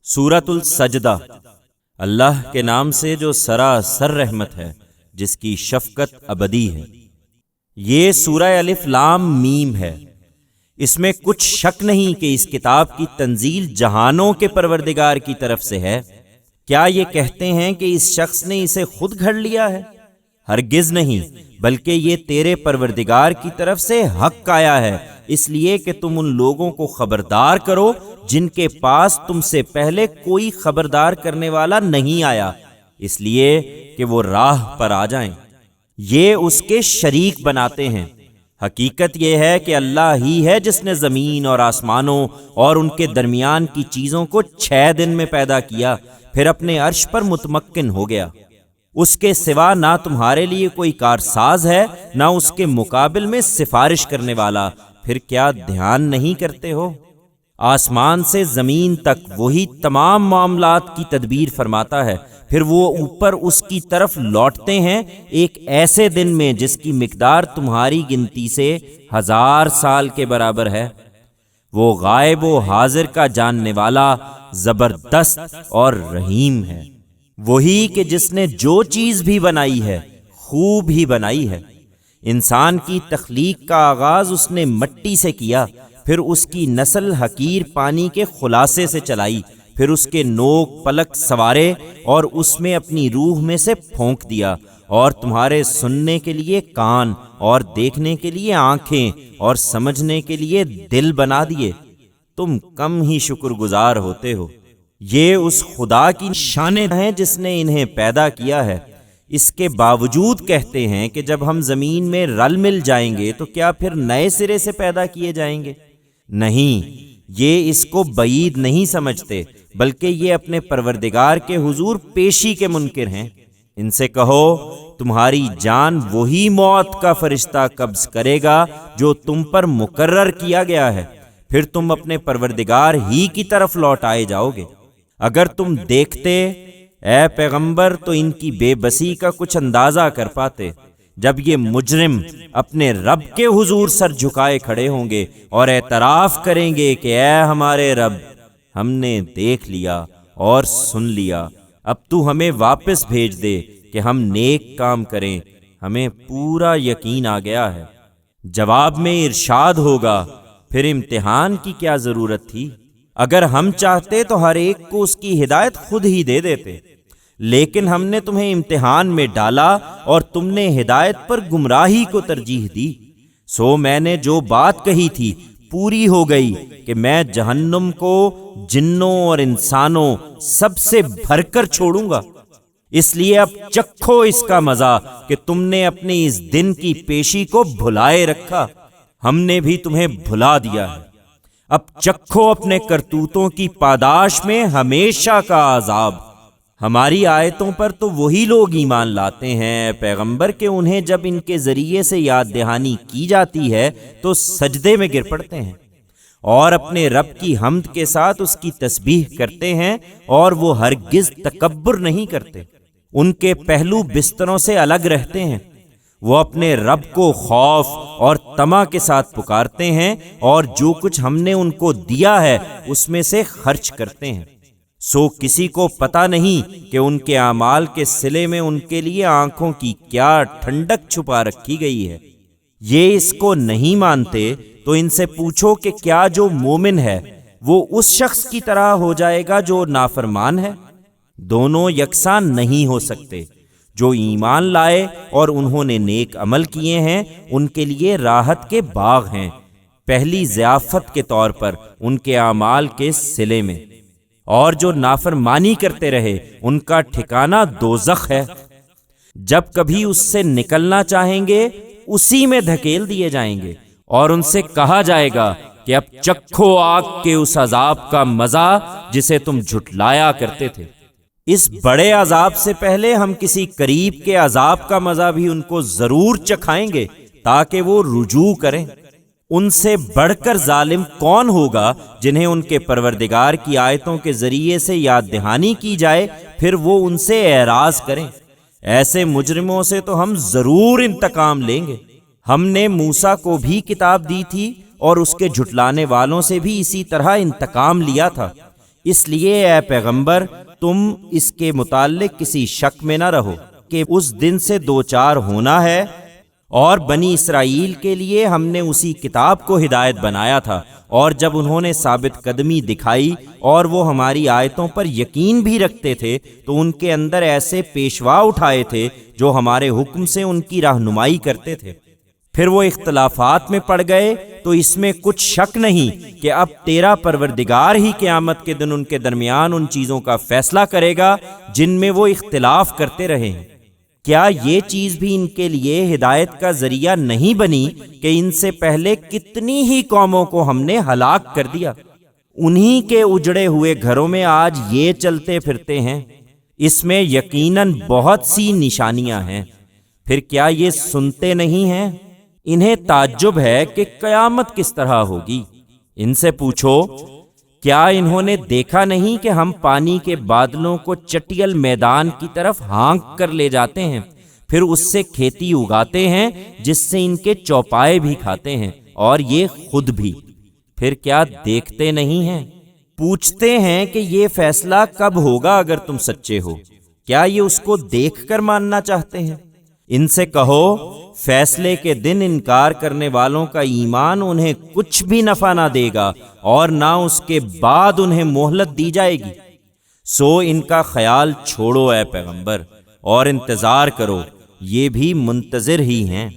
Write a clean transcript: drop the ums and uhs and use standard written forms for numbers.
سورۃ السجدہ۔ اللہ کے نام سے جو سراسر رحمت ہے، جس کی شفقت ابدی ہے۔ یہ سورہ الف لام میم ہے۔ اس میں کچھ شک نہیں کہ اس کتاب کی تنزیل جہانوں کے پروردگار کی طرف سے ہے۔ کیا یہ کہتے ہیں کہ اس شخص نے اسے خود گھڑ لیا ہے؟ ہرگز نہیں، بلکہ یہ تیرے پروردگار کی طرف سے حق آیا ہے، اس لیے کہ تم ان لوگوں کو خبردار کرو جن کے پاس تم سے پہلے کوئی خبردار کرنے والا نہیں آیا، اس لیے کہ وہ راہ پر آ جائیں۔ یہ اس کے شریک بناتے ہیں۔ حقیقت یہ ہے کہ اللہ ہی ہے جس نے زمین اور آسمانوں اور ان کے درمیان کی چیزوں کو 6 دن میں پیدا کیا، پھر اپنے عرش پر متمکن ہو گیا۔ اس کے سوا نہ تمہارے لیے کوئی کارساز ہے، نہ اس کے مقابل میں سفارش کرنے والا، پھر کیا دھیان نہیں کرتے ہو؟ آسمان سے زمین تک وہی تمام معاملات کی تدبیر فرماتا ہے، پھر وہ اوپر اس کی طرف لوٹتے ہیں ایک ایسے دن میں جس کی مقدار تمہاری گنتی سے 1000 سال کے برابر ہے۔ وہ غائب و حاضر کا جاننے والا، زبردست اور رحیم ہے۔ وہی کہ جس نے جو چیز بھی بنائی ہے خوب ہی بنائی ہے۔ انسان کی تخلیق کا آغاز اس نے مٹی سے کیا، پھر اس کی نسل حقیر پانی کے خلاصے سے چلائی، پھر اس کے نوک پلک سوارے اور اس میں اپنی روح میں سے پھونک دیا، اور تمہارے سننے کے لیے کان اور دیکھنے کے لیے آنکھیں اور سمجھنے کے لیے دل بنا دیے۔ تم کم ہی شکر گزار ہوتے ہو۔ یہ اس خدا کی شانیں ہیں جس نے انہیں پیدا کیا ہے۔ اس کے باوجود کہتے ہیں کہ جب ہم زمین میں رل مل جائیں گے تو کیا پھر نئے سرے سے پیدا کیے جائیں گے؟ نہیں، یہ اس کو بعید نہیں سمجھتے، بلکہ یہ اپنے پروردگار کے حضور پیشی کے منکر ہیں۔ ان سے کہو، تمہاری جان وہی موت کا فرشتہ قبض کرے گا جو تم پر مقرر کیا گیا ہے، پھر تم اپنے پروردگار ہی کی طرف لوٹ آئے جاؤ گے۔ اگر تم دیکھتے اے پیغمبر تو ان کی بے بسی کا کچھ اندازہ کر پاتے، جب یہ مجرم اپنے رب کے حضور سر جھکائے کھڑے ہوں گے اور اعتراف کریں گے کہ اے ہمارے رب، ہم نے دیکھ لیا اور سن لیا، اب تو ہمیں واپس بھیج دے کہ ہم نیک کام کریں، ہمیں پورا یقین آ گیا ہے۔ جواب میں ارشاد ہوگا، پھر امتحان کی کیا ضرورت تھی؟ اگر ہم چاہتے تو ہر ایک کو اس کی ہدایت خود ہی دے دیتے، لیکن ہم نے تمہیں امتحان میں ڈالا اور تم نے ہدایت پر گمراہی کو ترجیح دی۔ سو میں نے جو بات کہی تھی پوری ہو گئی کہ میں جہنم کو جنوں اور انسانوں سب سے بھر کر چھوڑوں گا۔ اس لیے اب چکھو اس کا مزہ کہ تم نے اپنے اس دن کی پیشی کو بھلائے رکھا، ہم نے بھی تمہیں بھلا دیا ہے۔ اب چکھو اپنے کرتوتوں کی پاداش میں ہمیشہ کا عذاب۔ ہماری آیتوں پر تو وہی لوگ ایمان لاتے ہیں پیغمبر کہ انہیں جب ان کے ذریعے سے یاد دہانی کی جاتی ہے تو سجدے میں گر پڑتے ہیں اور اپنے رب کی حمد کے ساتھ اس کی تسبیح کرتے ہیں، اور وہ ہرگز تکبر نہیں کرتے۔ ان کے پہلو بستروں سے الگ رہتے ہیں۔ وہ اپنے رب کو خوف اور طمع کے ساتھ پکارتے ہیں، اور جو کچھ ہم نے ان کو دیا ہے اس میں سے خرچ کرتے ہیں۔ سو کسی کو پتہ نہیں کہ ان کے اعمال کے صلے میں ان کے لیے آنکھوں کی کیا ٹھنڈک چھپا رکھی گئی ہے۔ یہ اس کو نہیں مانتے تو ان سے پوچھو کہ کیا جو مومن ہے وہ اس شخص کی طرح ہو جائے گا جو نافرمان ہے؟ دونوں یکساں نہیں ہو سکتے۔ جو ایمان لائے اور انہوں نے نیک عمل کیے ہیں ان کے لیے راحت کے باغ ہیں، پہلی ضیافت کے طور پر ان کے اعمال کے صلے میں، اور جو نافرمانی کرتے رہے ان کا ٹھکانہ دوزخ ہے۔ جب کبھی اس سے نکلنا چاہیں گے اسی میں دھکیل دیے جائیں گے، اور ان سے کہا جائے گا کہ اب چکھو آگ کے اس عذاب کا مزہ جسے تم جھٹلایا کرتے تھے۔ اس بڑے عذاب سے پہلے ہم کسی قریب کے عذاب کا مزہ بھی ان کو ضرور چکھائیں گے تاکہ وہ رجوع کریں۔ ان سے بڑھ کر ظالم کون ہوگا جنہیں ان کے پروردگار کی آیتوں کے ذریعے سے یاد دہانی کی جائے پھر وہ ان سے اعراض کریں۔ ایسے مجرموں سے تو ہم ضرور انتقام لیں گے۔ ہم نے موسیٰ کو بھی کتاب دی تھی اور اس کے جھٹلانے والوں سے بھی اسی طرح انتقام لیا تھا۔ اس لیے اے پیغمبر تم اس کے متعلق کسی شک میں نہ رہو کہ اس دن سے دوچار ہونا ہے، اور بنی اسرائیل کے لیے ہم نے اسی کتاب کو ہدایت بنایا تھا، اور جب انہوں نے ثابت قدمی دکھائی اور وہ ہماری آیتوں پر یقین بھی رکھتے تھے تو ان کے اندر ایسے پیشوا اٹھائے تھے جو ہمارے حکم سے ان کی رہنمائی کرتے تھے۔ پھر وہ اختلافات میں پڑ گئے تو اس میں کچھ شک نہیں کہ اب تیرا پروردگار ہی قیامت کے دن ان کے درمیان ان چیزوں کا فیصلہ کرے گا جن میں وہ اختلاف کرتے رہے ہیں۔ کیا یہ چیز بھی ان کے لیے ہدایت کا ذریعہ نہیں بنی کہ ان سے پہلے کتنی ہی قوموں کو ہم نے ہلاک کر دیا؟ انہی کے اجڑے ہوئے گھروں میں آج یہ چلتے پھرتے ہیں۔ اس میں یقیناً بہت سی نشانیاں ہیں۔ پھر کیا یہ سنتے نہیں ہیں؟ انہیں تعجب ہے کہ قیامت کس طرح ہوگی۔ ان سے پوچھو، کیا انہوں نے دیکھا نہیں کہ ہم پانی کے بادلوں کو چٹیل میدان کی طرف ہانک کر لے جاتے ہیں، پھر اس سے کھیتی اگاتے ہیں جس سے ان کے چوپائے بھی کھاتے ہیں اور یہ خود بھی۔ پھر کیا دیکھتے نہیں ہیں؟ پوچھتے ہیں کہ یہ فیصلہ کب ہوگا اگر تم سچے ہو؟ کیا یہ اس کو دیکھ کر ماننا چاہتے ہیں؟ ان سے کہو، فیصلے کے دن انکار کرنے والوں کا ایمان انہیں کچھ بھی نفع نہ دے گا اور نہ اس کے بعد انہیں مہلت دی جائے گی۔ سو ان کا خیال چھوڑو اے پیغمبر، اور انتظار کرو، یہ بھی منتظر ہی ہیں۔